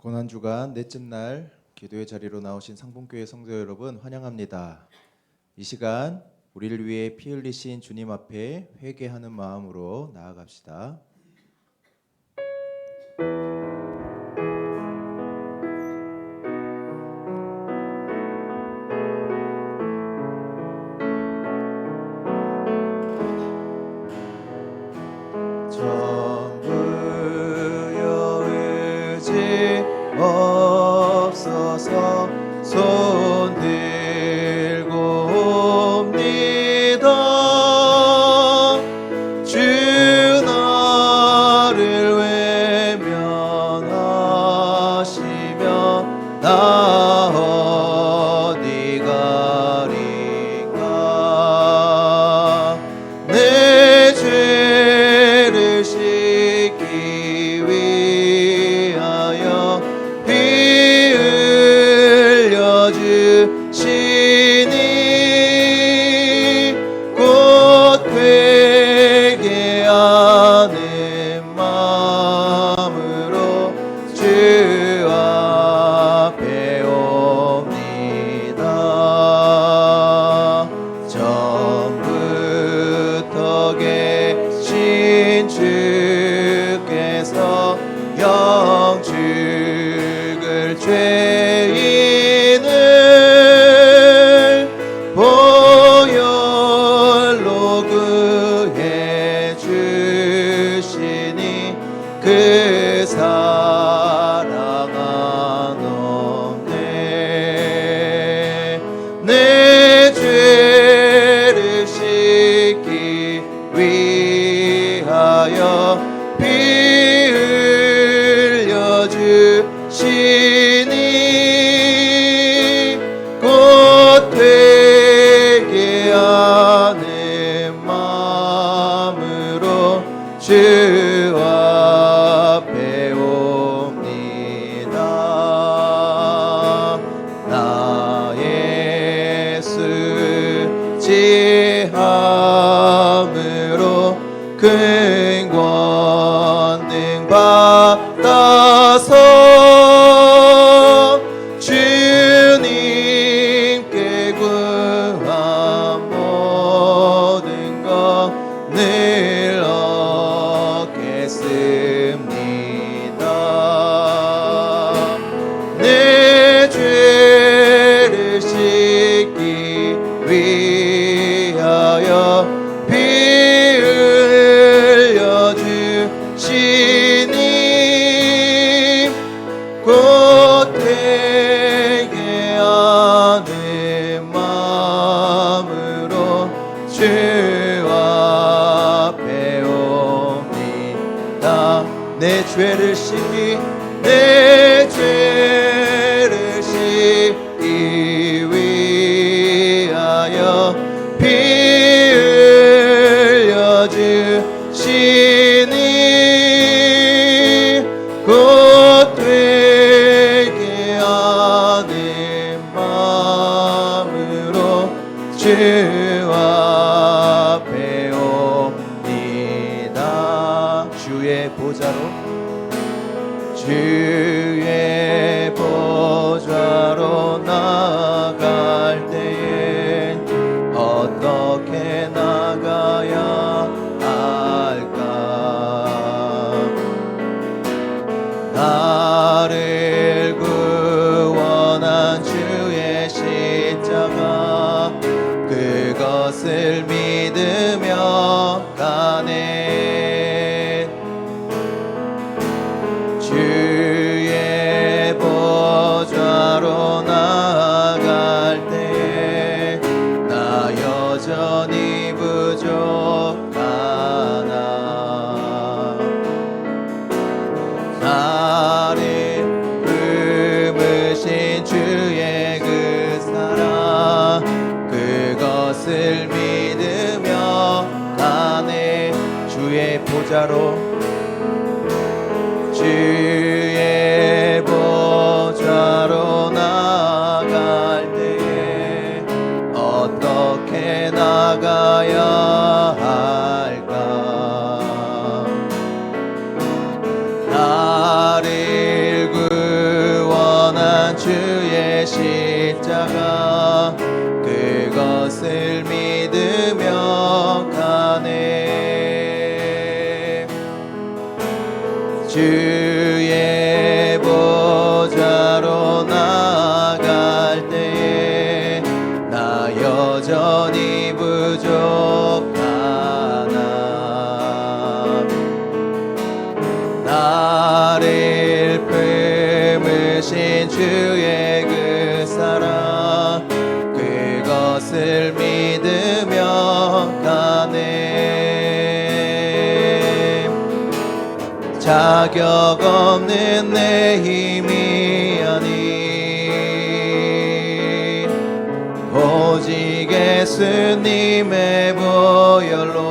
고난주간 넷째 날 기도의 자리로 나오신 상봉교회 성도 여러분 환영합니다. 이 시간 우리를 위해 피 흘리신 주님 앞에 회개하는 마음으로 나아갑시다. 전부여 의지 없어서 손 들고 옵니다. 주 나를 외면하시면 나 어디 가리까. 내 죄를 씻기 위하여 피 흘려 주시니 곧 회개하는 마음으로 주 앞에 옵니다. 전부터 계신 주께서 영죽을 죄인을 보혈로 구해 주시니 그 사랑 안 없네. 내 죄를 씻기 위하여 피 흘려 주시니 곧 회개하는 마음으로 주 앞에 옵니다. 나의 수지함으로 큰 권능 받아서 주님께 구한 모든 것 늘 얻겠습니다. 내 죄를 씻기 위하여 피 흘려 주시니 곧 회개하는 마음으로 주 앞에 옵니다. 내 죄를 씻기 위하여 피 흘려 주시니 곧 회개하는 마음으로 주 앞에 옵니다. 주의 보좌로 나아갈 때에 어떻게 나가야 할까. 나를 구원한 주의 십자가 그것을 믿으며 가네. 주의 보좌로 나아갈 때에 나 여전히 부족하나. 나를 품으신 주의 그 사랑 그것을 믿으며 가네. 주의 보좌로 나아갈 때에 어떻게 나가야 할까. 나를 주의 그 사랑 그것을 믿으며 가네. 자격 없는 내 힘이 아닌 오직 예수님의 보혈로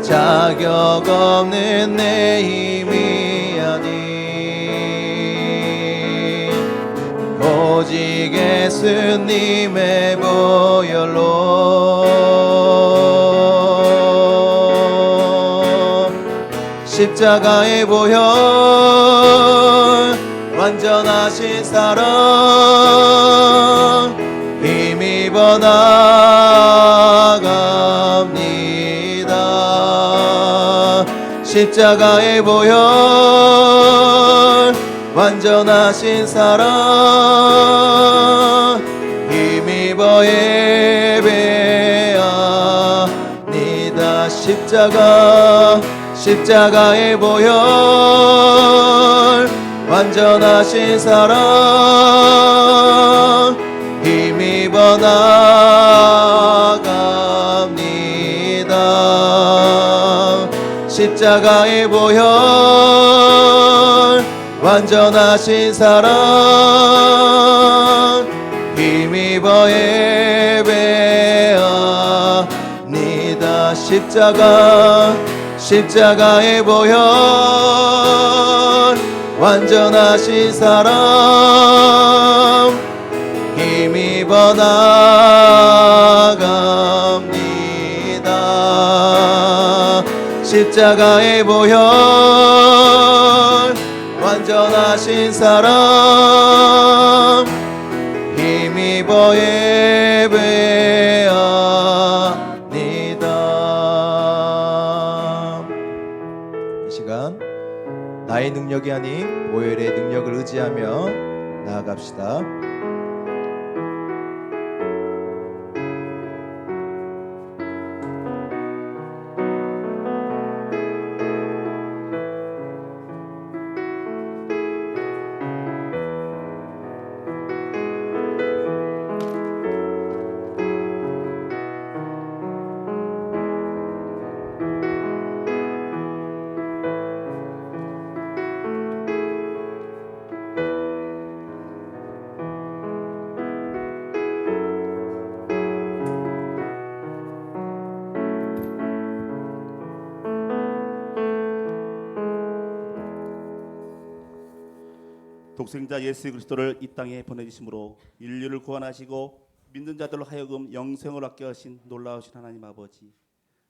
자격 없는 내 힘이 아닌 오직 예수님의 보혈로 십자가의 보혈 완전하신 사랑 힘입어 나갑니다. 십자가의 보혈 완전하신 사랑 힘입어 예배합니다. 십자가의 보혈 완전하신 사랑 힘입어 나갑니다. 십자가의 보혈 완전하신 사랑 힘입어 예배합니다. 십자가의 보혈 완전하신 사랑 힘입어 나갑니다. 십자가의 보혈 완전하신 사랑 힘입어 예배합니다. 이 시간 나의 능력이 아닌 보혈의 능력을 의지하며 나아갑시다. 독생자 예수 그리스도를 이 땅에 보내주심으로 인류를 구원하시고 믿는 자들로 하여금 영생을 얻게 하신 놀라우신 하나님 아버지,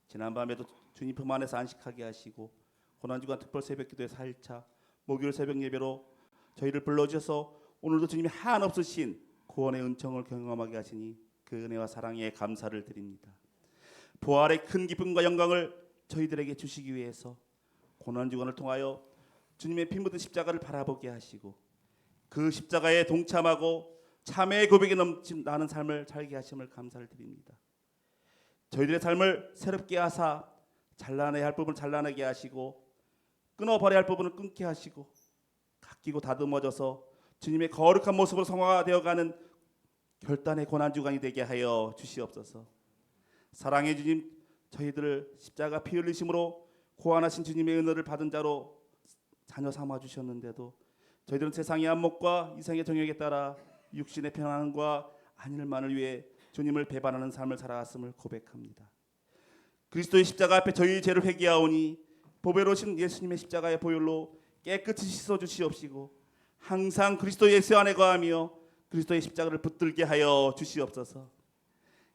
지난밤에도 주님 품 안에서 안식하게 하시고 고난주간 특별 새벽기도의 4일차 목요일 새벽 예배로 저희를 불러주셔서 오늘도 주님이 한없으신 구원의 은총을 경험하게 하시니 그 은혜와 사랑에 감사를 드립니다. 부활의 큰 기쁨과 영광을 저희들에게 주시기 위해서 고난주간을 통하여 주님의 피 묻은 십자가를 바라보게 하시고 그 십자가에 동참하고 참회의 고백이 넘치는 삶을 살게 하심을 감사를 드립니다. 저희들의 삶을 새롭게 하사 잘라내야 할 부분을 잘라내게 하시고 끊어버려야 할 부분을 끊게 하시고 깎이고 다듬어져서 주님의 거룩한 모습으로 성화되어가는 결단의 고난주간이 되게 하여 주시옵소서. 사랑해 주님, 저희들을 십자가 피 흘리심으로 고안하신 주님의 은혜를 받은 자로 자녀 삼아 주셨는데도 저희들은 세상의 안목과 이생의 정욕에 따라 육신의 편안함과 안일만을 위해 주님을 배반하는 삶을 살아왔음을 고백합니다. 그리스도의 십자가 앞에 저희의 죄를 회개하오니 보배로우신 예수님의 십자가의 보혈로 깨끗이 씻어주시옵시고 항상 그리스도 예수 안에 거하며 그리스도의 십자가를 붙들게 하여 주시옵소서.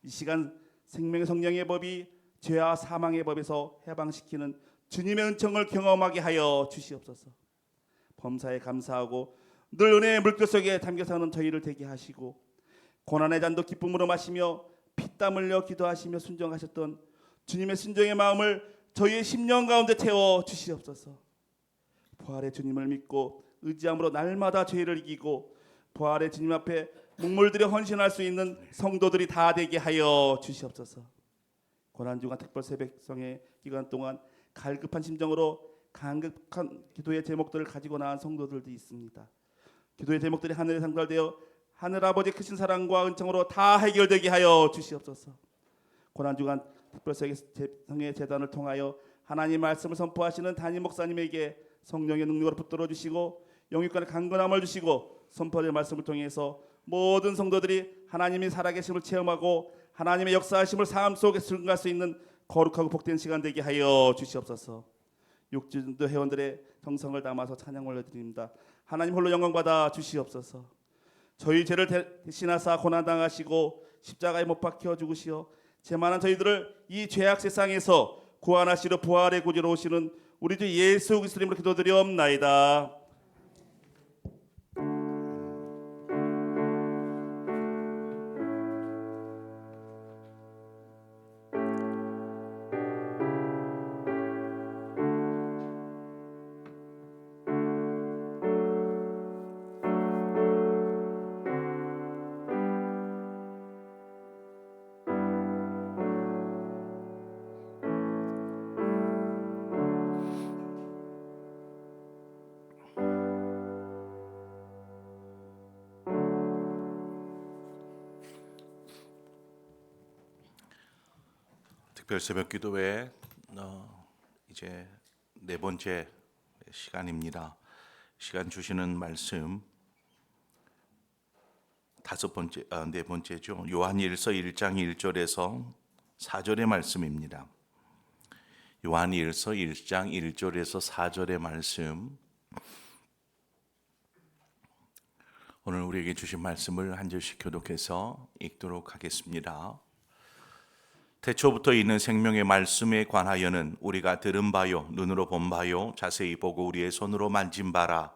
이 시간 생명의 성령의 법이 죄와 사망의 법에서 해방시키는 주님의 은총을 경험하게 하여 주시옵소서. 범사에 감사하고 늘 은혜의 물결 속에 담겨 사는 저희를 되게 하시고 고난의 잔도 기쁨으로 마시며 피땀 흘려 기도하시며 순종하셨던 주님의 순종의 마음을 저희의 심령 가운데 채워 주시옵소서. 부활의 주님을 믿고 의지함으로 날마다 죄를 이기고 부활의 주님 앞에 묵물들여 헌신할 수 있는 성도들이 다 되게 하여 주시옵소서. 고난주간 특별 새벽성의 기간 동안 갈급한 심정으로 간극한 기도의 제목들을 가지고 나온 성도들도 있습니다. 기도의 제목들이 하늘에 상달되어 하늘 아버지 크신 사랑과 은총으로 다 해결되게 하여 주시옵소서. 고난주간 특별성의 재단을 통하여 하나님 말씀을 선포하시는 담임 목사님에게 성령의 능력으로 붙들어 주시고 영육간의 강건함을 주시고 선포될 말씀을 통해서 모든 성도들이 하나님이 살아계심을 체험하고 하나님의 역사하심을 삶 속에 증거할 수 있는 거룩하고 복된 시간 되게 하여 주시옵소서. 육진도 회원들의 정성을 담아서 찬양 올려드립니다. 하나님 홀로 영광 받아 주시옵소서. 저희 죄를 대신하사 고난당하시고 십자가에 못 박혀 죽으시어 죄만한 저희들을 이 죄악 세상에서 구원하시려 부활의 구주로 오시는 우리 주 예수 그리스도 이름으로 기도드리옵나이다. 특별 새벽 기도회 이제 네 번째 시간입니다. 시간 주시는 말씀 네 번째죠. 요한일서 1장 1절에서 4절의 말씀입니다. 요한일서 1장 1절에서 4절의 말씀. 오늘 우리에게 주신 말씀을 한 절씩 교독해서 읽도록 하겠습니다. 태초부터 있는 생명의 말씀에 관하여는 우리가 들은 바요 눈으로 본 바요 자세히 보고 우리의 손으로 만진 바라.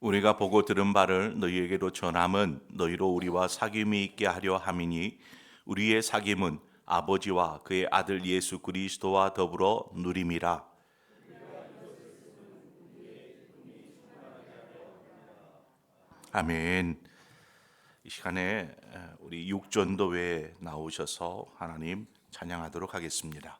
우리가 보고 들은 바를 너희에게로 전함은 너희로 우리와 사귐이 있게 하려 함이니 우리의 사귐은 아버지와 그의 아들 예수 그리스도와 더불어 누림이라. 아멘. 이 시간에 우리 육전도회에 나오셔서 하나님 찬양하도록 하겠습니다.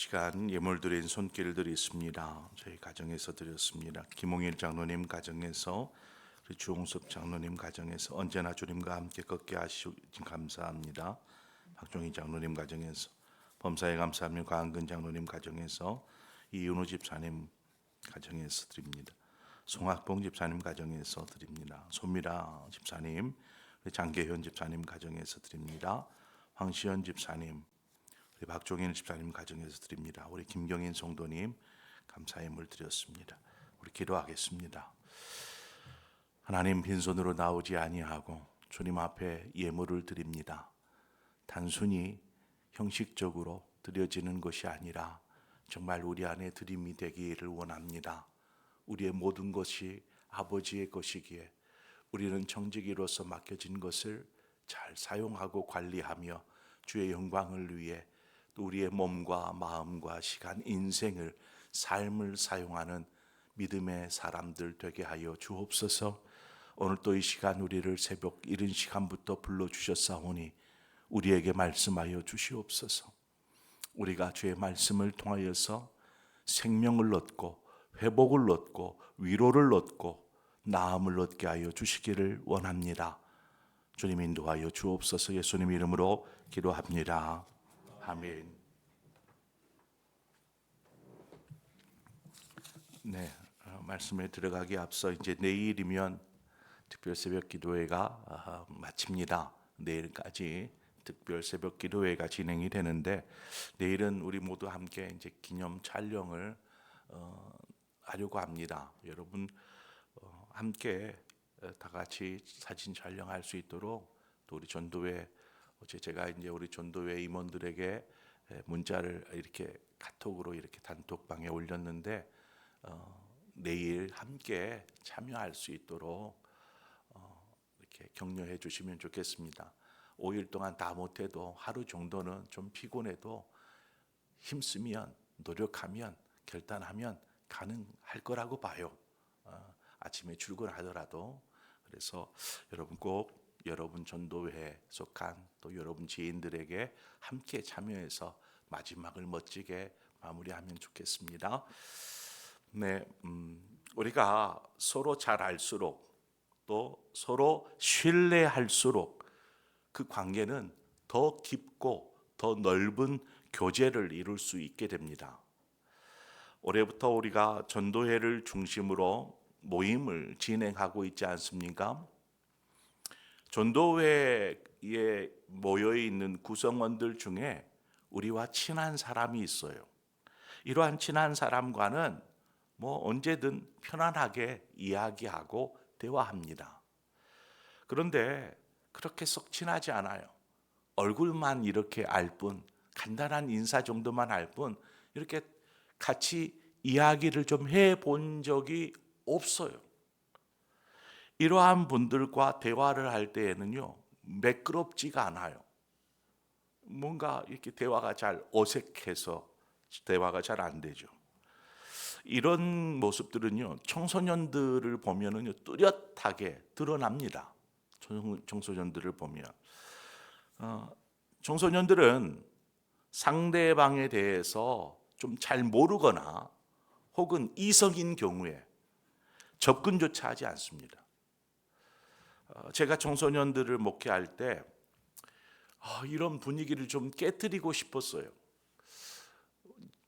시간 예물 드린 손길들이 있습니다. 저희 가정에서 드렸습니다. 김홍일 장로님 가정에서, 우리 주홍섭 장로님 가정에서 언제나 주님과 함께 걷게 하시니 감사합니다. 박종희 장로님 가정에서, 범사에 감사하며 강근 장로님 가정에서, 이윤우 집사님 가정에서 드립니다. 송학봉 집사님 가정에서 드립니다. 손미라 집사님, 우리 장계현 집사님 가정에서 드립니다. 황시현 집사님, 우리 박종인 집사님 가정에서 드립니다. 우리 김경인 성도님 감사의 물 드렸습니다. 우리 기도하겠습니다. 하나님, 빈손으로 나오지 아니하고 주님 앞에 예물을 드립니다. 단순히 형식적으로 드려지는 것이 아니라 정말 우리 안에 드림이 되기를 원합니다. 우리의 모든 것이 아버지의 것이기에 우리는 청지기로서 맡겨진 것을 잘 사용하고 관리하며 주의 영광을 위해 또 우리의 몸과 마음과 시간, 인생을, 삶을 사용하는 믿음의 사람들 되게 하여 주옵소서. 오늘 또 이 시간 우리를 새벽 이른 시간부터 불러주셨사오니 우리에게 말씀하여 주시옵소서. 우리가 주의 말씀을 통하여서 생명을 얻고 회복을 얻고 위로를 얻고 나음을 얻게 하여 주시기를 원합니다. 주님 인도하여 주옵소서. 예수님 이름으로 기도합니다. 아멘. 네, 말씀에 들어가기 앞서 이제 내일이면 특별 새벽 기도회가 마칩니다. 내일까지 특별 새벽 기도회가 진행이 되는데, 내일은 우리 모두 함께 이제 기념 촬영을 하려고 합니다. 여러분 함께 다 같이 사진 촬영할 수 있도록 또 우리 전도회, 어제 제가 이제 우리 전도회 임원들에게 문자를 이렇게 카톡으로 이렇게 단톡방에 올렸는데, 내일 함께 참여할 수 있도록 이렇게 격려해 주시면 좋겠습니다. 5일 동안 다 못해도 하루 정도는 좀 피곤해도 힘쓰면, 노력하면, 결단하면 가능할 거라고 봐요. 아침에 출근하더라도. 그래서 여러분 꼭 여러분 전도회에 속한 또 여러분 지인들에게 함께 참여해서 마지막을 멋지게 마무리하면 좋겠습니다. 네, 우리가 서로 잘 알수록 또 서로 신뢰할수록 그 관계는 더 깊고 더 넓은 교제를 이룰 수 있게 됩니다. 올해부터 우리가 전도회를 중심으로 모임을 진행하고 있지 않습니까? 전도회에 모여 있는 구성원들 중에 우리와 친한 사람이 있어요. 이러한 친한 사람과는 언제든 편안하게 이야기하고 대화합니다. 그런데 그렇게 썩 친하지 않아요. 얼굴만 이렇게 알 뿐, 간단한 인사 정도만 알 뿐, 이렇게 같이 이야기를 좀 해본 적이 없어요. 이러한 분들과 대화를 할 때에는요, 매끄럽지가 않아요. 뭔가 이렇게 대화가 잘 어색해서 대화가 잘 안 되죠. 이런 모습들은요, 청소년들을 보면은요, 뚜렷하게 드러납니다. 청소년들을 보면 청소년들은 상대방에 대해서 좀 잘 모르거나 혹은 이성인 경우에 접근조차 하지 않습니다. 제가 청소년들을 목회할 때 이런 분위기를 좀 깨트리고 싶었어요.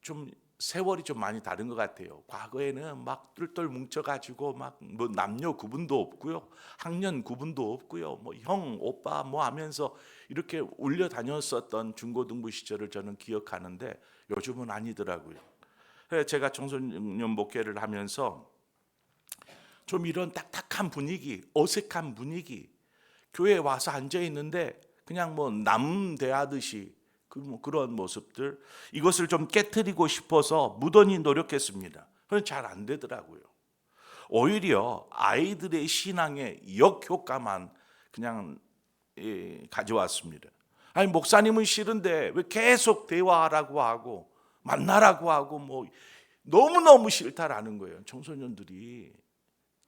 좀 세월이 좀 많이 다른 것 같아요. 과거에는 막 똘똘 뭉쳐가지고 막 남녀 구분도 없고요, 학년 구분도 없고요, 형, 오빠 하면서 이렇게 울려 다녔었던 중고등부 시절을 저는 기억하는데 요즘은 아니더라고요. 그래서 제가 청소년 목회를 하면서 좀 이런 딱딱한 분위기, 어색한 분위기, 교회에 와서 앉아 있는데 그냥 남 대하듯이 그런 모습들, 이것을 좀 깨트리고 싶어서 무던히 노력했습니다. 그건 잘 안 되더라고요. 오히려 아이들의 신앙에 역효과만 그냥 가져왔습니다. 아니, 목사님은 싫은데 왜 계속 대화하라고 하고 만나라고 하고 너무너무 싫다라는 거예요. 청소년들이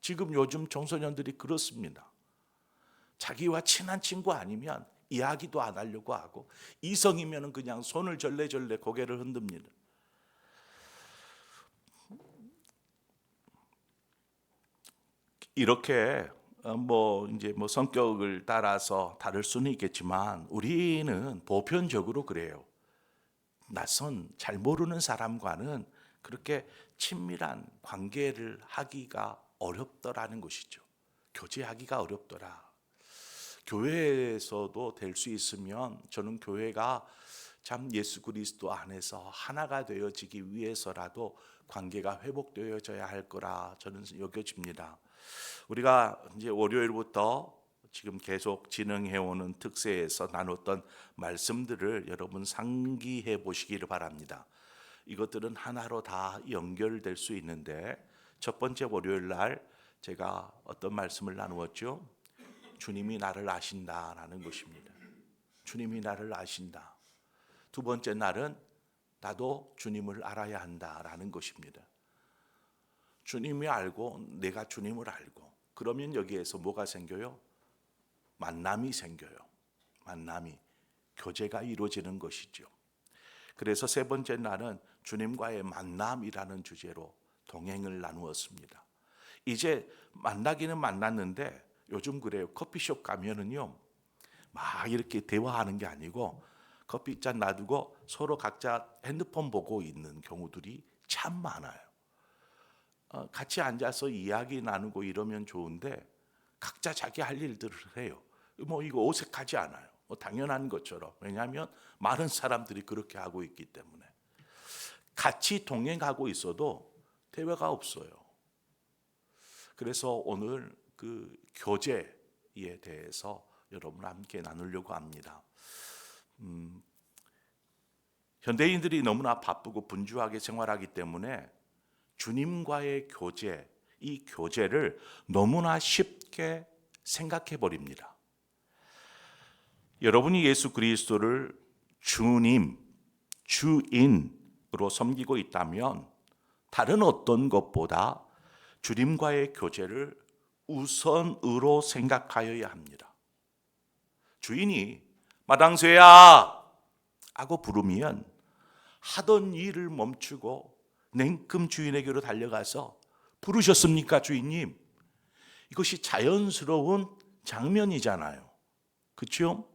지금 요즘 청소년들이 그렇습니다. 자기와 친한 친구 아니면 이야기도 안 하려고 하고, 이성이면 그냥 손을 절레절레 고개를 흔듭니다. 이렇게 이제 성격을 따라서 다를 수는 있겠지만 우리는 보편적으로 그래요. 낯선 잘 모르는 사람과는 그렇게 친밀한 관계를 하기가 어렵더라는 것이죠. 교제하기가 어렵더라. 교회에서도 될 수 있으면 저는 교회가 참 예수 그리스도 안에서 하나가 되어지기 위해서라도 관계가 회복되어져야 할 거라 저는 여겨집니다. 우리가 이제 월요일부터 지금 계속 진행해오는 특세에서 나눴던 말씀들을 여러분 상기해 보시기를 바랍니다. 이것들은 하나로 다 연결될 수 있는데 첫 번째 월요일 날 제가 어떤 말씀을 나누었죠? 주님이 나를 아신다라는 것입니다. 주님이 나를 아신다. 두 번째 날은 나도 주님을 알아야 한다라는 것입니다. 주님이 알고 내가 주님을 알고 그러면 여기에서 뭐가 생겨요? 만남이 생겨요. 만남이 교제가 이루어지는 것이죠. 그래서 세 번째 날은 주님과의 만남이라는 주제로 동행을 나누었습니다. 이제 만나기는 만났는데 요즘 그래요. 커피숍 가면은요 막 이렇게 대화하는 게 아니고 커피잔 놔두고 서로 각자 핸드폰 보고 있는 경우들이 참 많아요. 같이 앉아서 이야기 나누고 이러면 좋은데 각자 자기 할 일들을 해요. 이거 어색하지 않아요. 당연한 것처럼. 왜냐하면 많은 사람들이 그렇게 하고 있기 때문에. 같이 동행하고 있어도 대화가 없어요. 그래서 오늘 그 교제에 대해서 여러분 함께 나누려고 합니다. 현대인들이 너무나 바쁘고 분주하게 생활하기 때문에 주님과의 교제, 이 교제를 너무나 쉽게 생각해 버립니다. 여러분이 예수 그리스도를 주님, 주인으로 섬기고 있다면 다른 어떤 것보다 주님과의 교제를 우선으로 생각하여야 합니다. 주인이 마당쇠야 하고 부르면 하던 일을 멈추고 냉큼 주인에게로 달려가서 부르셨습니까 주인님? 이것이 자연스러운 장면이잖아요. 그렇죠?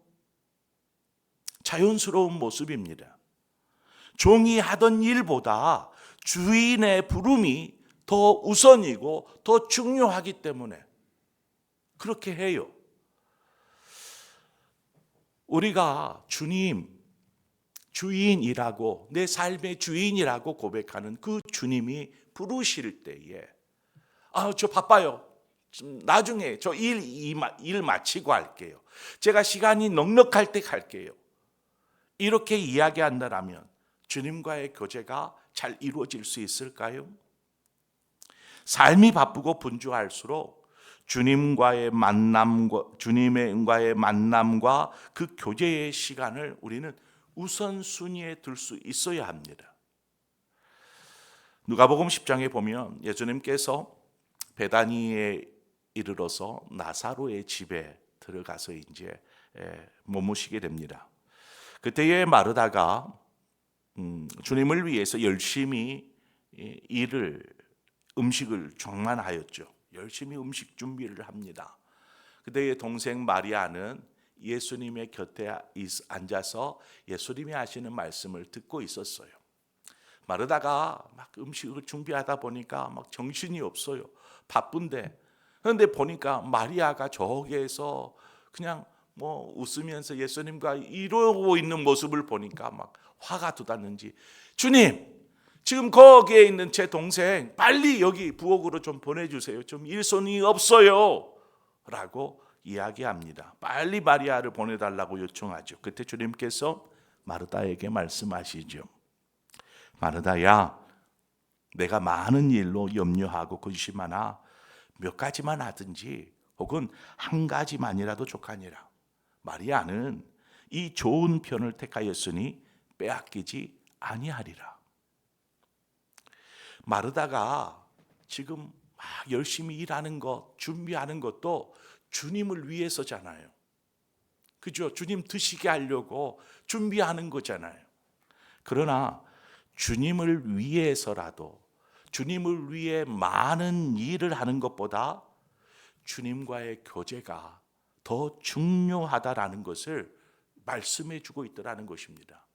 자연스러운 모습입니다. 종이 하던 일보다 주인의 부름이 더 우선이고 더 중요하기 때문에 그렇게 해요. 우리가 주님, 주인이라고 내 삶의 주인이라고 고백하는 그 주님이 부르실 때에 저 바빠요. 나중에 저 일 마치고 할게요. 제가 시간이 넉넉할 때 갈게요. 이렇게 이야기한다면 주님과의 교제가 잘 이루어질 수 있을까요? 삶이 바쁘고 분주할수록 주님과의 만남과 그 교제의 시간을 우리는 우선순위에 둘 수 있어야 합니다. 누가복음 10장에 보면 예수님께서 베다니에 이르러서 나사로의 집에 들어가서 이제 머무시게 됩니다. 그때에 마르다가 주님을 위해서 열심히 음식을 장만하였죠. 열심히 음식 준비를 합니다. 그때의 동생 마리아는 예수님의 곁에 앉아서 예수님이 하시는 말씀을 듣고 있었어요. 마르다가 막 음식을 준비하다 보니까 막 정신이 없어요. 바쁜데. 그런데 보니까 마리아가 저기에서 그냥 웃으면서 예수님과 이러고 있는 모습을 보니까 막 화가 돋았는지 주님, 지금 거기에 있는 제 동생 빨리 여기 부엌으로 좀 보내주세요. 좀 일손이 없어요. 라고 이야기합니다. 빨리 마리아를 보내달라고 요청하죠. 그때 주님께서 마르다에게 말씀하시죠. 마르다야, 내가 많은 일로 염려하고 근심하나 몇 가지만 하든지 혹은 한 가지만이라도 족하니라. 마리아는 이 좋은 편을 택하였으니 빼앗기지 아니하리라. 마르다가 지금 막 열심히 일하는 것, 준비하는 것도 주님을 위해서잖아요. 그죠? 주님 드시게 하려고 준비하는 거잖아요. 그러나 주님을 위해서라도 주님을 위해 많은 일을 하는 것보다 주님과의 교제가 더 중요하다라는 것을 말씀해 주고 있더라는 것입니다.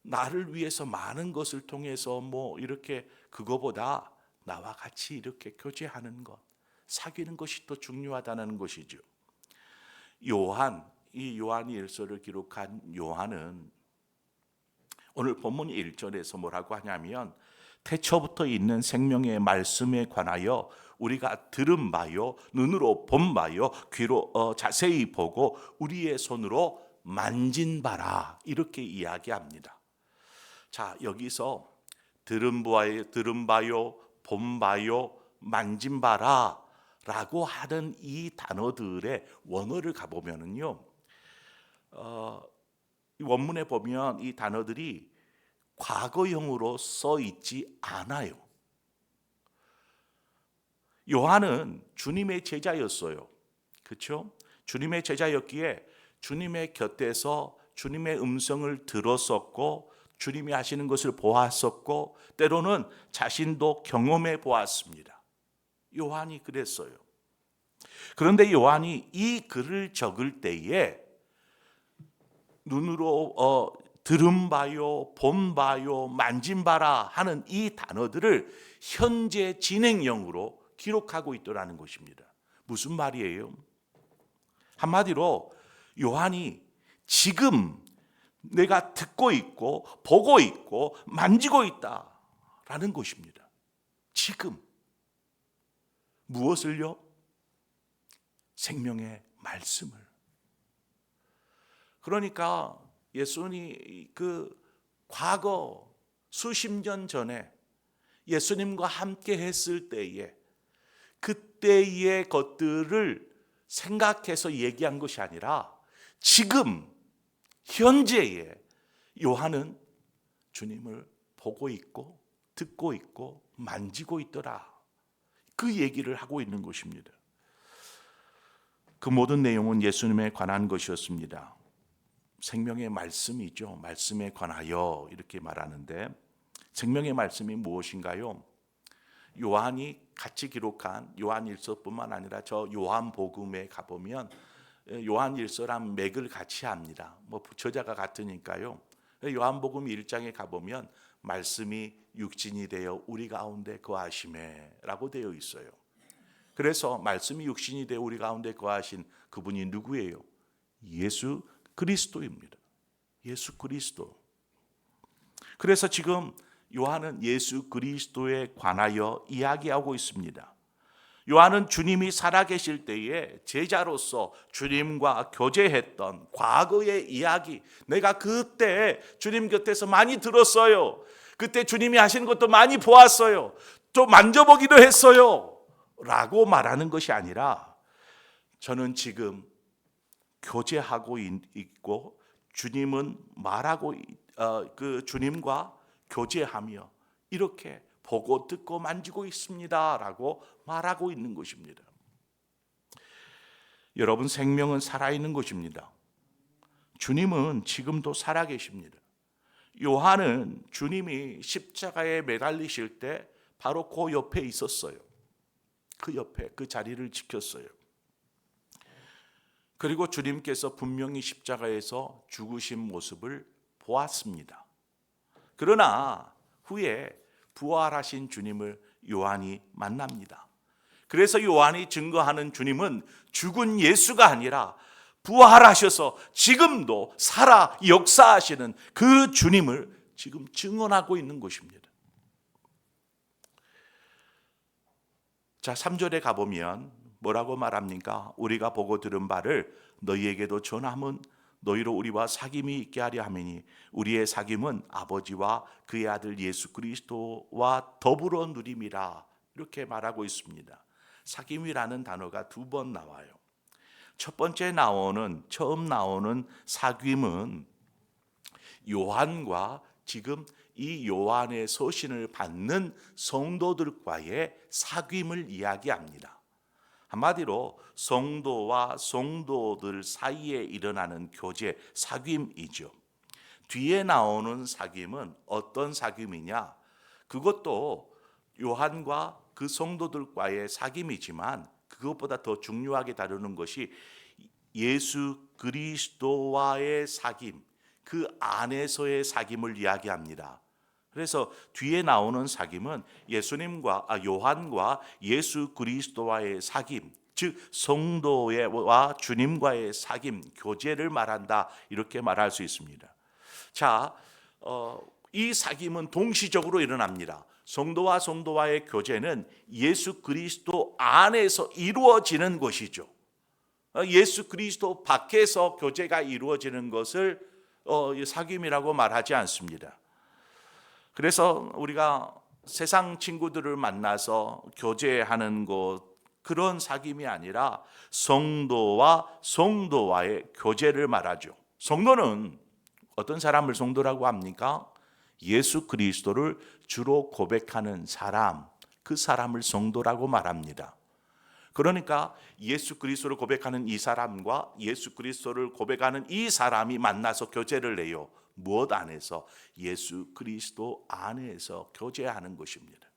나를 위해서 많은 것을 통해서 이렇게 그거보다 나와 같이 이렇게 교제하는 것, 사귀는 것이 더 중요하다는 것이죠. 이 요한이 일서를 기록한 요한은 오늘 본문 1절에서 뭐라고 하냐면 태초부터 있는 생명의 말씀에 관하여 우리가 들은 바요, 눈으로 본 바요, 귀로 자세히 보고 우리의 손으로 만진 바라, 이렇게 이야기합니다. 자, 여기서 들은 바요, 본 바요, 만진 바라 라고 하는 이 단어들의 원어를 가보면은요, 원문에 보면 이 단어들이 과거형으로 써 있지 않아요. 요한은 주님의 제자였어요. 그렇죠? 주님의 제자였기에 주님의 곁에서 주님의 음성을 들었었고 주님이 하시는 것을 보았었고 때로는 자신도 경험해 보았습니다. 요한이 그랬어요. 그런데 요한이 이 글을 적을 때에 눈으로 들은 바요, 본 바요, 만진 바라 하는 이 단어들을 현재 진행형으로 기록하고 있더라는 것입니다. 무슨 말이에요? 한마디로 요한이 지금 내가 듣고 있고 보고 있고 만지고 있다라는 것입니다. 지금 무엇을요? 생명의 말씀을. 그러니까 예수님이 그 과거 수십 년 전에 예수님과 함께 했을 때에 그때의 것들을 생각해서 얘기한 것이 아니라 지금 현재에 요한은 주님을 보고 있고 듣고 있고 만지고 있더라. 그 얘기를 하고 있는 것입니다. 그 모든 내용은 예수님에 관한 것이었습니다. 생명의 말씀이죠. 말씀에 관하여 이렇게 말하는데 생명의 말씀이 무엇인가요? 요한이 같이 기록한 요한일서뿐만 아니라 저 요한복음에 가보면 요한일서랑 맥을 같이 합니다. 저자가 같으니까요. 요한복음 1장에 가보면 말씀이 육신이 되어 우리 가운데 거하시매라고 되어 있어요. 그래서 말씀이 육신이 되어 우리 가운데 거하신 그분이 누구예요? 예수 그리스도입니다. 예수 그리스도. 그래서 지금 요한은 예수 그리스도에 관하여 이야기하고 있습니다. 요한은 주님이 살아계실 때에 제자로서 주님과 교제했던 과거의 이야기, 내가 그때 주님 곁에서 많이 들었어요. 그때 주님이 하신 것도 많이 보았어요. 또 만져보기도 했어요. 라고 말하는 것이 아니라 저는 지금 교제하고 있고 주님은 말하고 그 주님과 교제하며 이렇게 보고 듣고 만지고 있습니다라고 말하고 있는 것입니다. 여러분, 생명은 살아있는 것입니다. 주님은 지금도 살아계십니다. 요한은 주님이 십자가에 매달리실 때 바로 그 옆에 있었어요. 그 옆에 그 자리를 지켰어요. 그리고 주님께서 분명히 십자가에서 죽으신 모습을 보았습니다. 그러나 후에 부활하신 주님을 요한이 만납니다. 그래서 요한이 증거하는 주님은 죽은 예수가 아니라 부활하셔서 지금도 살아 역사하시는 그 주님을 지금 증언하고 있는 것입니다. 자, 3절에 가보면 뭐라고 말합니까? 우리가 보고 들은 바를 너희에게도 전함은 너희로 우리와 사귐이 있게 하려 함이니 우리의 사귐은 아버지와 그의 아들 예수 그리스도와 더불어 누림이라. 이렇게 말하고 있습니다. 사귐이라는 단어가 2번 나와요. 첫 번째 처음 나오는 사귐은 요한과 지금 이 요한의 서신을 받는 성도들과의 사귐을 이야기합니다. 한마디로 성도와 성도들 사이에 일어나는 교제, 사귐이죠. 뒤에 나오는 사귐은 어떤 사귐이냐? 그것도 요한과 그 성도들과의 사귐이지만 그것보다 더 중요하게 다루는 것이 예수 그리스도와의 사귐, 그 안에서의 사귐을 이야기합니다. 그래서 뒤에 나오는 사귐은 요한과 예수 그리스도와의 사귐, 즉 성도와 주님과의 사귐, 교제를 말한다, 이렇게 말할 수 있습니다. 자, 이 사귐은 동시적으로 일어납니다. 성도와 성도와의 교제는 예수 그리스도 안에서 이루어지는 것이죠. 예수 그리스도 밖에서 교제가 이루어지는 것을 사귐이라고 말하지 않습니다. 그래서 우리가 세상 친구들을 만나서 교제하는 것, 그런 사귐이 아니라 성도와 성도와의 교제를 말하죠. 성도는 어떤 사람을 성도라고 합니까? 예수 그리스도를 주로 고백하는 사람, 그 사람을 성도라고 말합니다. 그러니까 예수 그리스도를 고백하는 이 사람과 예수 그리스도를 고백하는 이 사람이 만나서 교제를 해요. 무엇 안에서? 예수 그리스도 안에서 교제하는 것입니다.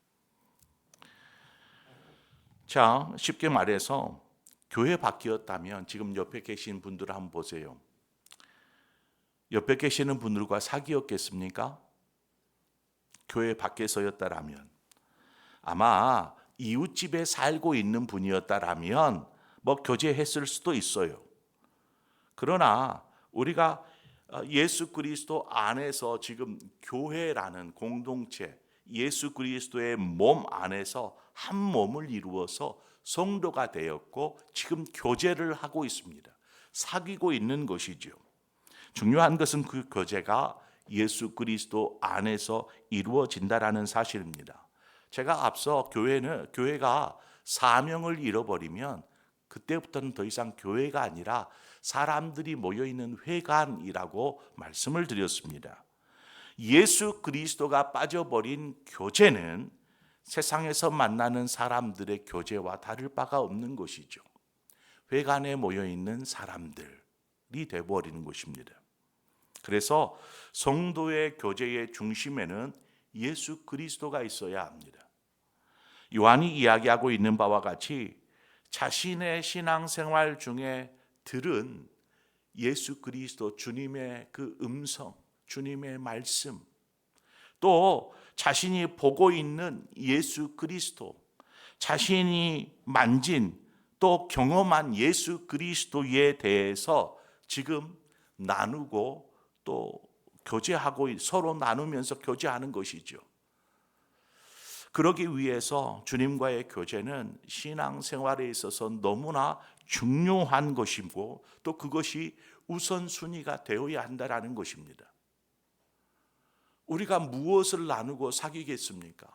자, 쉽게 말해서 교회 밖이었다면 지금 옆에 계신 분들 한번 보세요. 옆에 계시는 분들과 사귀었겠습니까? 교회 밖에서였다라면. 아마 이웃집에 살고 있는 분이었다라면 뭐 교제했을 수도 있어요. 그러나 우리가 예수 그리스도 안에서 지금 교회라는 공동체, 예수 그리스도의 몸 안에서 한 몸을 이루어서 성도가 되었고 지금 교제를 하고 있습니다. 사귀고 있는 것이죠. 중요한 것은 그 교제가 예수 그리스도 안에서 이루어진다라는 사실입니다. 제가 앞서 교회가 사명을 잃어버리면 그때부터는 더 이상 교회가 아니라 사람들이 모여있는 회관이라고 말씀을 드렸습니다. 예수 그리스도가 빠져버린 교제는 세상에서 만나는 사람들의 교제와 다를 바가 없는 것이죠. 회관에 모여있는 사람들이 되어버리는 것입니다. 그래서 성도의 교제의 중심에는 예수 그리스도가 있어야 합니다. 요한이 이야기하고 있는 바와 같이 자신의 신앙생활 중에 들은 예수 그리스도 주님의 그 음성, 주님의 말씀, 또 자신이 보고 있는 예수 그리스도, 자신이 만진 또 경험한 예수 그리스도에 대해서 지금 나누고 또 교제하고 서로 나누면서 교제하는 것이죠. 그러기 위해서 주님과의 교제는 신앙생활에 있어서 너무나 중요한 것이고 또 그것이 우선순위가 되어야 한다는 것입니다. 우리가 무엇을 나누고 사귀겠습니까?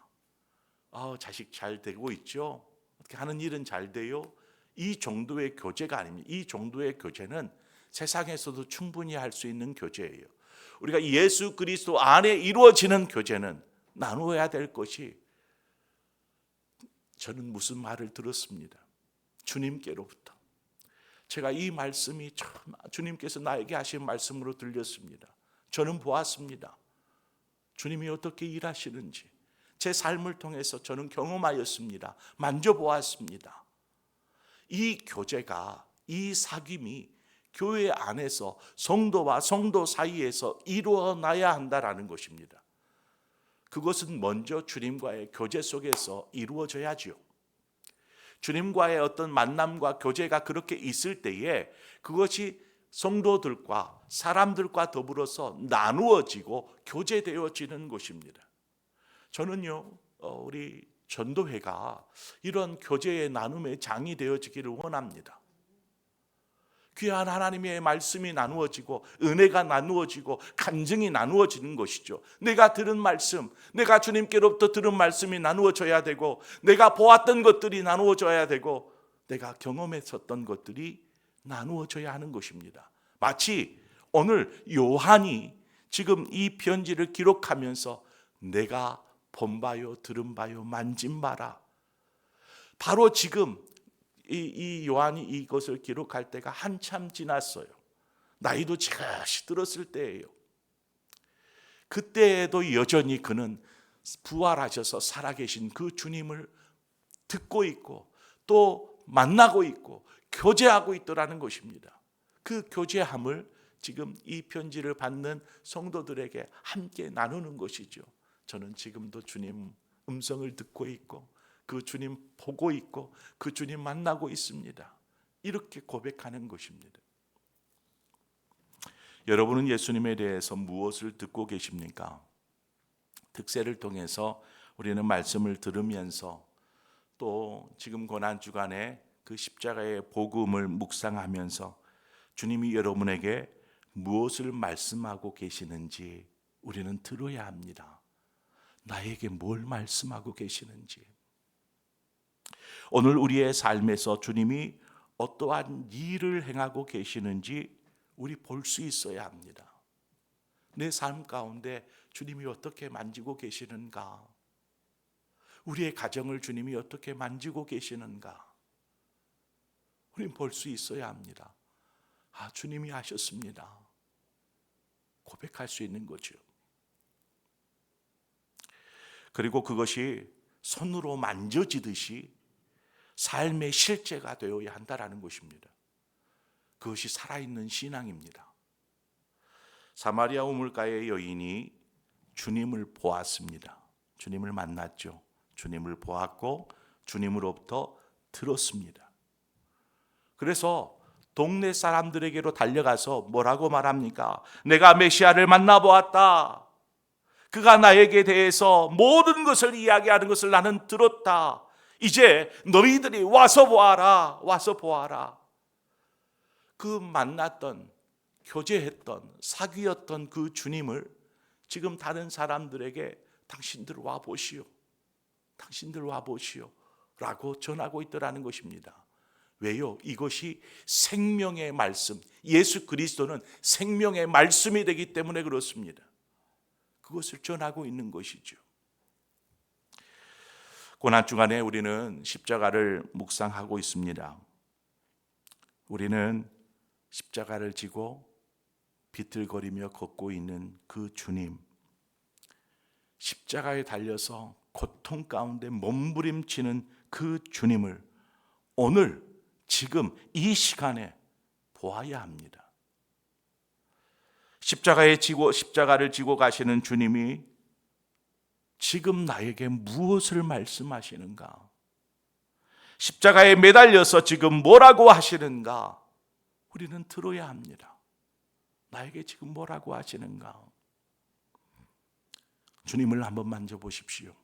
자식 잘 되고 있죠? 어떻게 하는 일은 잘 돼요? 이 정도의 교제가 아닙니다. 이 정도의 교제는 세상에서도 충분히 할 수 있는 교제예요. 우리가 예수 그리스도 안에 이루어지는 교제는 나누어야 될 것이, 저는 무슨 말을 들었습니다. 주님께로부터. 제가 이 말씀이 참 주님께서 나에게 하신 말씀으로 들렸습니다. 저는 보았습니다. 주님이 어떻게 일하시는지 제 삶을 통해서 저는 경험하였습니다. 만져보았습니다. 이 교제가, 이 사귐이 교회 안에서 성도와 성도 사이에서 이루어나야 한다라는 것입니다. 그것은 먼저 주님과의 교제 속에서 이루어져야죠. 주님과의 어떤 만남과 교제가 그렇게 있을 때에 그것이 성도들과 사람들과 더불어서 나누어지고 교제되어지는 것입니다. 저는요, 우리 전도회가 이런 교제의 나눔의 장이 되어지기를 원합니다. 귀한 하나님의 말씀이 나누어지고 은혜가 나누어지고 간증이 나누어지는 것이죠. 내가 들은 말씀, 내가 주님께로부터 들은 말씀이 나누어져야 되고, 내가 보았던 것들이 나누어져야 되고, 내가 경험했었던 것들이 나누어져야 하는 것입니다. 마치 오늘 요한이 지금 이 편지를 기록하면서 내가 본 바요, 들은 바요, 만진 바라. 바로 지금 이 요한이 이것을 기록할 때가 한참 지났어요. 나이도 지긋이 들었을 때예요. 그때에도 여전히 그는 부활하셔서 살아계신 그 주님을 듣고 있고 또 만나고 있고 교제하고 있더라는 것입니다. 그 교제함을 지금 이 편지를 받는 성도들에게 함께 나누는 것이죠. 저는 지금도 주님 음성을 듣고 있고 그 주님 보고 있고 그 주님 만나고 있습니다. 이렇게 고백하는 것입니다. 여러분은 예수님에 대해서 무엇을 듣고 계십니까? 특세를 통해서 우리는 말씀을 들으면서 또 지금 고난주간에 그 십자가의 복음을 묵상하면서 주님이 여러분에게 무엇을 말씀하고 계시는지 우리는 들어야 합니다. 나에게 뭘 말씀하고 계시는지. 오늘 우리의 삶에서 주님이 어떠한 일을 행하고 계시는지 우리 볼 수 있어야 합니다. 내 삶 가운데 주님이 어떻게 만지고 계시는가? 우리의 가정을 주님이 어떻게 만지고 계시는가? 우리는 볼 수 있어야 합니다. 아, 주님이 하셨습니다. 고백할 수 있는 거죠. 그리고 그것이 손으로 만져지듯이 삶의 실제가 되어야 한다라는 것입니다. 그것이 살아있는 신앙입니다. 사마리아 우물가의 여인이 주님을 보았습니다. 주님을 만났죠. 주님을 보았고 주님으로부터 들었습니다. 그래서 동네 사람들에게로 달려가서 뭐라고 말합니까? 내가 메시아를 만나보았다. 그가 나에게 대해서 모든 것을 이야기하는 것을 나는 들었다. 이제 너희들이 와서 보아라. 와서 보아라. 그 만났던, 교제했던, 사귀었던 그 주님을 지금 다른 사람들에게 당신들 와 보시오. 당신들 와 보시오. 라고 전하고 있더라는 것입니다. 왜요? 이것이 생명의 말씀, 예수 그리스도는 생명의 말씀이 되기 때문에 그렇습니다. 그것을 전하고 있는 것이죠. 고난주간에 우리는 십자가를 묵상하고 있습니다. 우리는 십자가를 지고 비틀거리며 걷고 있는 그 주님, 십자가에 달려서 고통 가운데 몸부림치는 그 주님을 오늘 지금 이 시간에 보아야 합니다. 십자가를 지고 가시는 주님이 지금 나에게 무엇을 말씀하시는가? 십자가에 매달려서 지금 뭐라고 하시는가? 우리는 들어야 합니다. 나에게 지금 뭐라고 하시는가? 주님을 한번 만져보십시오.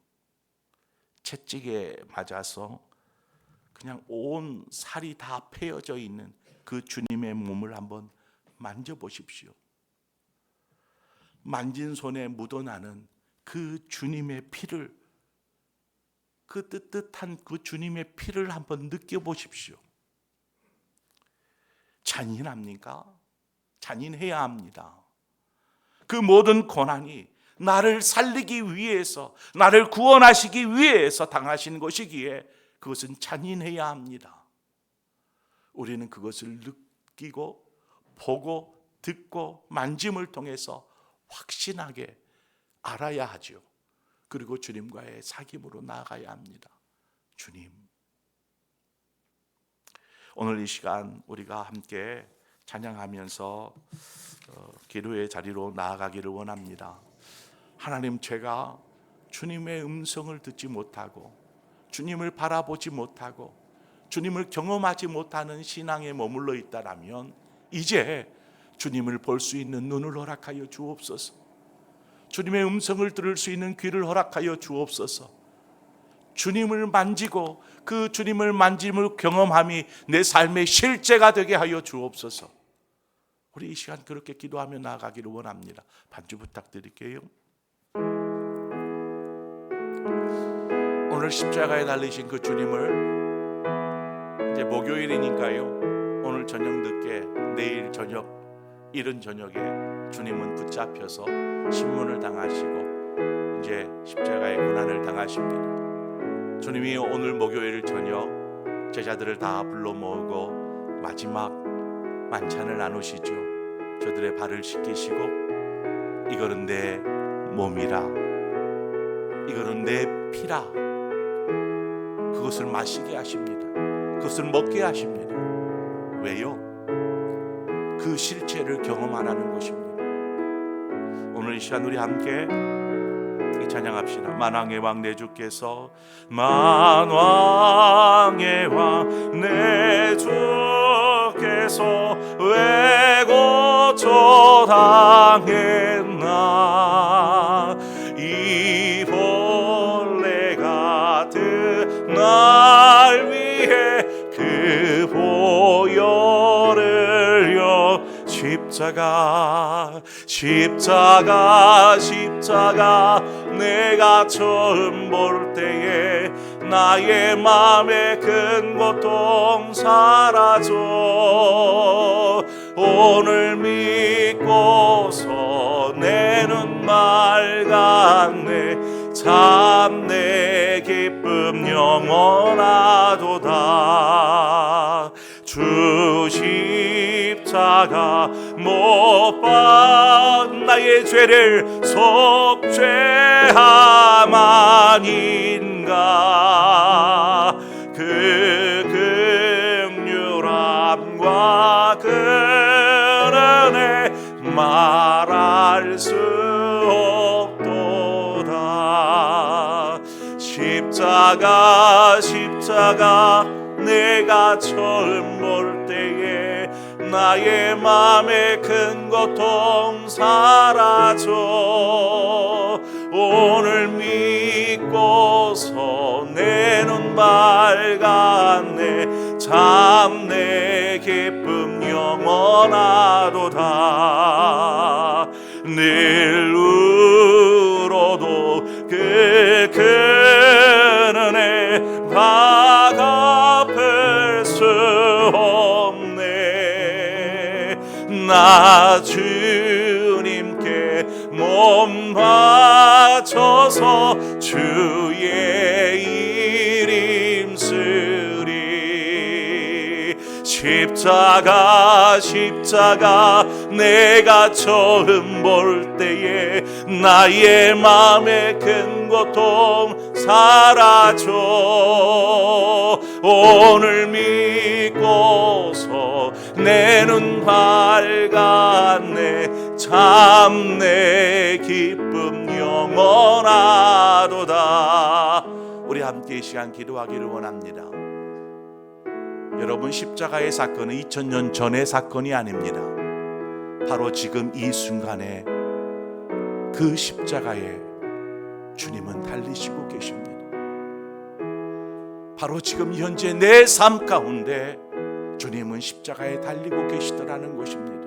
채찍에 맞아서 그냥 온 살이 다 패여져 있는 그 주님의 몸을 한번 만져보십시오. 만진 손에 묻어나는 그 주님의 피를, 그 뜨뜻한 그 주님의 피를 한번 느껴보십시오. 잔인합니까? 잔인해야 합니다. 그 모든 고난이 나를 살리기 위해서, 나를 구원하시기 위해서 당하신 것이기에 그것은 잔인해야 합니다. 우리는 그것을 느끼고 보고 듣고 만짐을 통해서 확신하게 알아야 하죠. 그리고 주님과의 사귐으로 나아가야 합니다. 주님, 오늘 이 시간 우리가 함께 찬양하면서 기도의 자리로 나아가기를 원합니다. 하나님, 제가 주님의 음성을 듣지 못하고 주님을 바라보지 못하고 주님을 경험하지 못하는 신앙에 머물러 있다라면 이제 주님을 볼 수 있는 눈을 허락하여 주옵소서. 주님의 음성을 들을 수 있는 귀를 허락하여 주옵소서. 주님을 만지고 그 주님을 만짐을 경험함이 내 삶의 실제가 되게 하여 주옵소서. 우리 이 시간 그렇게 기도하며 나아가기를 원합니다. 반주 부탁드릴게요. 오늘 십자가에 달리신 그 주님을 이제 목요일이니까요, 오늘 저녁 늦게, 내일 저녁, 이른 저녁에 주님은 붙잡혀서 신문을 당하시고 이제 십자가의 고난을 당하십니다. 주님이 오늘 목요일 저녁 제자들을 다 불러 모으고 마지막 만찬을 나누시죠. 저들의 발을 씻기시고 이거는 내 몸이라, 이거는 내 피라, 그것을 마시게 하십니다. 그것을 먹게 하십니다. 왜요? 그 실체를 경험하라는 것입니다. 오늘 이 시간 우리 함께 이 찬양합시다. 만왕의 왕 내 주께서, 만왕의 왕 내 주께서 왜 고초당했나. 이 벌레 같은 날 위해 그 보혈을요. 십자가 내가 처음 볼 때에 나의 마음의 큰 고통 사라져. 오늘 믿고서 내 눈 맑았네. 참 내 기쁨 영원하도다. 주 십자가 못 박은 나의 죄를 속죄함 아닌가. 그 긍휼함과 그 은혜 말할 수 없도다. 십자가 내가 처음 볼 때에 나의 마음의 큰 고통 사라져. 오늘 믿고서 내 눈 밝았네. 참 내 기쁨 영원하도다. 늘 울어도 그 큰 은혜 갚을 수 없네. 나 주님께 몸 바쳐서 주의 일 힘쓰리. 십자가 내가 처음 볼 때에 나의 마음의 큰 고통 사라져. 오늘 믿고서 내 눈 밝았네. 참 내 기쁨 영원하도다. 우리 함께 이 시간 기도하기를 원합니다. 여러분, 십자가의 사건은 2000년 전의 사건이 아닙니다. 바로 지금 이 순간에 그 십자가에 주님은 달리시고 계십니다. 바로 지금 현재 내 삶 가운데 주님은 십자가에 달리고 계시더라는 것입니다.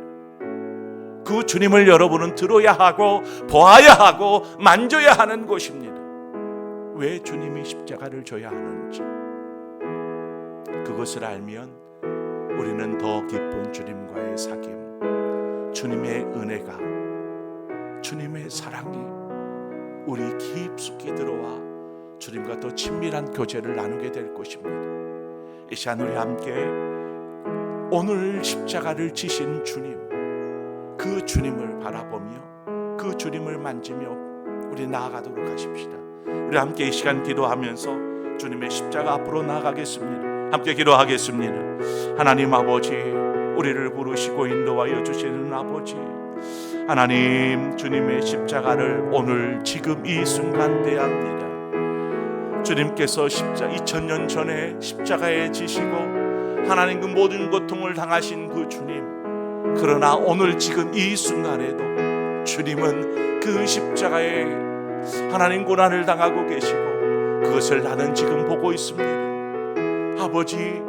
그 주님을 여러분은 들어야 하고 보아야 하고 만져야 하는 것입니다. 왜 주님이 십자가를 져야 하는지 그것을 알면 우리는 더 깊은 주님과의 사귐, 주님의 은혜가, 주님의 사랑이 우리 깊숙이 들어와 주님과 더 친밀한 교제를 나누게 될 것입니다. 이 시간 우리 함께 오늘 십자가를 지신 주님, 그 주님을 바라보며 그 주님을 만지며 우리 나아가도록 하십시다. 우리 함께 이 시간 기도하면서 주님의 십자가 앞으로 나아가겠습니다. 함께 기도하겠습니다. 하나님 아버지, 우리를 부르시고 인도하여 주시는 아버지 하나님, 주님의 십자가를 오늘 지금 이 순간 대합니다. 주님께서 2000년 전에 십자가에 지시고 하나님 그 모든 고통을 당하신 그 주님, 그러나 오늘 지금 이 순간에도 주님은 그 십자가에 하나님 고난을 당하고 계시고 그것을 나는 지금 보고 있습니다. 아버지,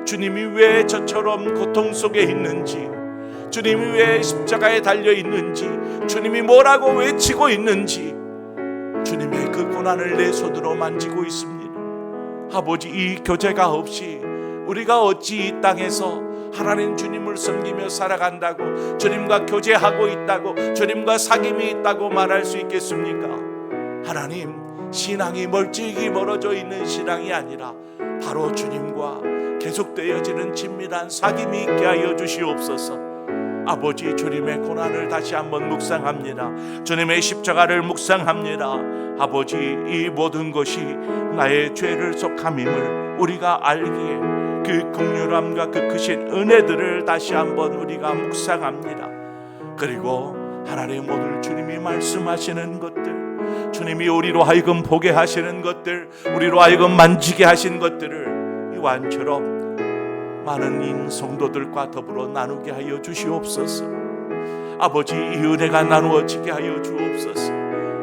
주님이 왜 저처럼 고통 속에 있는지, 주님이 왜 십자가에 달려 있는지, 주님이 뭐라고 외치고 있는지 주님의 그 고난을 내 손으로 만지고 있습니다. 아버지, 이 교제가 없이 우리가 어찌 이 땅에서 하나님 주님을 섬기며 살아간다고, 주님과 교제하고 있다고, 주님과 사귐이 있다고 말할 수 있겠습니까? 하나님, 신앙이 멀찍이 멀어져 있는 신앙이 아니라 바로 주님과 계속되어지는 친밀한 사귐이 있게 하여 주시옵소서. 아버지, 주님의 고난을 다시 한번 묵상합니다. 주님의 십자가를 묵상합니다. 아버지, 이 모든 것이 나의 죄를 속함임을 우리가 알기에 그 긍휼함과 그 크신 은혜들을 다시 한번 우리가 묵상합니다. 그리고 하나님 오늘 주님이 말씀하시는 것들, 주님이 우리로 하여금 보게 하시는 것들, 우리로 하여금 만지게 하신 것들을 요한처럼 많은 성도들과 더불어 나누게 하여 주시옵소서. 아버지, 이 은혜가 나누어지게 하여 주옵소서.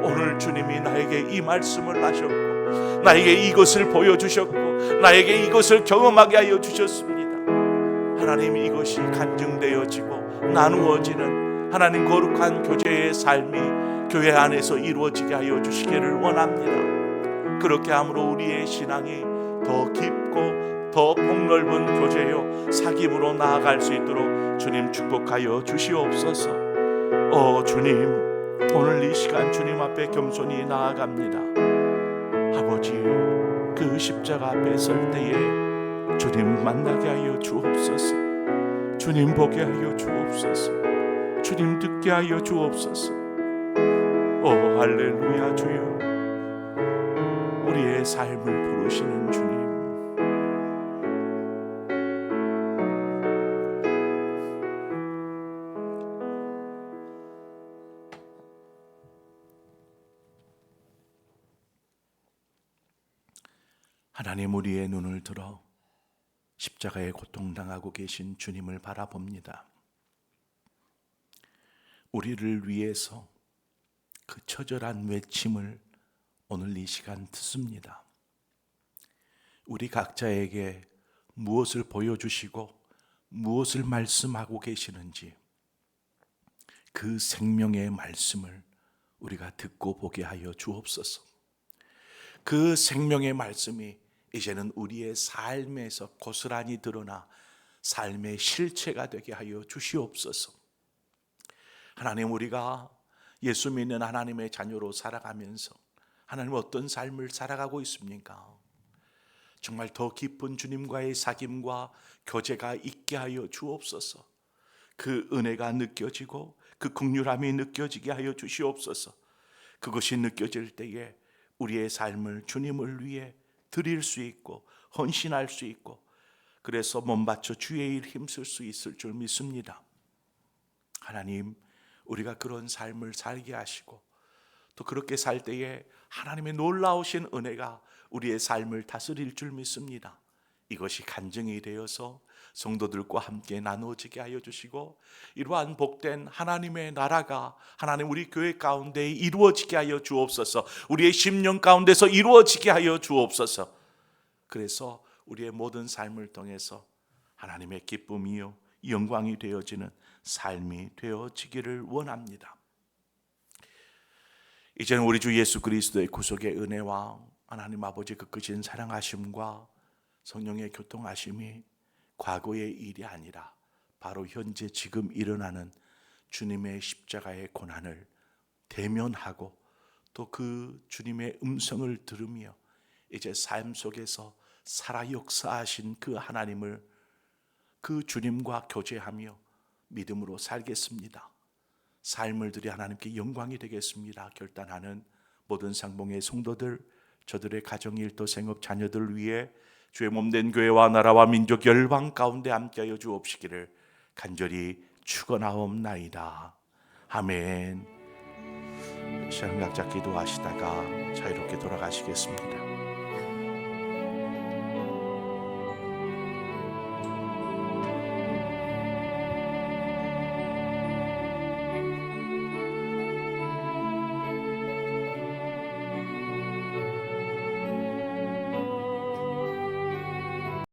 오늘 주님이 나에게 이 말씀을 하셨고, 나에게 이것을 보여주셨고, 나에게 이것을 경험하게 하여 주셨습니다. 하나님, 이것이 간증되어지고 나누어지는 하나님 거룩한 교제의 삶이 교회 안에서 이루어지게 하여 주시기를 원합니다. 그렇게 함으로 우리의 신앙이 더 깊고 더 폭넓은 교제요 사귐으로 나아갈 수 있도록 주님 축복하여 주시옵소서. 주님, 오늘 이 시간 주님 앞에 겸손히 나아갑니다. 아버지, 그 십자가 앞에 설 때에 주님 만나게 하여 주옵소서. 주님 보게 하여 주옵소서. 주님 듣게 하여 주옵소서. 할렐루야. 주여, 우리의 삶을 부르시는 주님, 하나님, 우리의 눈을 들어 십자가에 고통당하고 계신 주님을 바라봅니다. 우리를 위해서 그 처절한 외침을 오늘 이 시간 듣습니다. 우리 각자에게 무엇을 보여주시고 무엇을 말씀하고 계시는지 그 생명의 말씀을 우리가 듣고 보게 하여 주옵소서. 그 생명의 말씀이 이제는 우리의 삶에서 고스란히 드러나 삶의 실체가 되게 하여 주시옵소서. 하나님, 우리가 예수 믿는 하나님의 자녀로 살아가면서 하나님 어떤 삶을 살아가고 있습니까? 정말 더 깊은 주님과의 사귐과 교제가 있게 하여 주옵소서. 그 은혜가 느껴지고 그 긍휼함이 느껴지게 하여 주시옵소서. 그것이 느껴질 때에 우리의 삶을 주님을 위해 드릴 수 있고 헌신할 수 있고, 그래서 몸바쳐 주의 일 힘쓸 수 있을 줄 믿습니다. 하나님, 우리가 그런 삶을 살게 하시고 또 그렇게 살 때에 하나님의 놀라우신 은혜가 우리의 삶을 다스릴 줄 믿습니다. 이것이 간증이 되어서 성도들과 함께 나누어지게 하여 주시고, 이러한 복된 하나님의 나라가 하나님 우리 교회 가운데 이루어지게 하여 주옵소서. 우리의 심령 가운데서 이루어지게 하여 주옵소서. 그래서 우리의 모든 삶을 통해서 하나님의 기쁨이요 영광이 되어지는 삶이 되어지기를 원합니다. 이제는 우리 주 예수 그리스도의 구속의 은혜와 하나님 아버지 그 크신 사랑하심과 성령의 교통하심이 과거의 일이 아니라 바로 현재 지금 일어나는 주님의 십자가의 고난을 대면하고 또 그 주님의 음성을 들으며 이제 삶 속에서 살아 역사하신 그 하나님을, 그 주님과 교제하며 믿음으로 살겠습니다. 삶을 들이 하나님께 영광이 되겠습니다 결단하는 모든 상봉의 성도들, 저들의 가정, 일도, 생업, 자녀들 위해 주의 몸된 교회와 나라와 민족 열방 가운데 함께하여 주옵시기를 간절히 축원하옵나이다. 아멘. 시간 각자 기도하시다가 자유롭게 돌아가시겠습니다.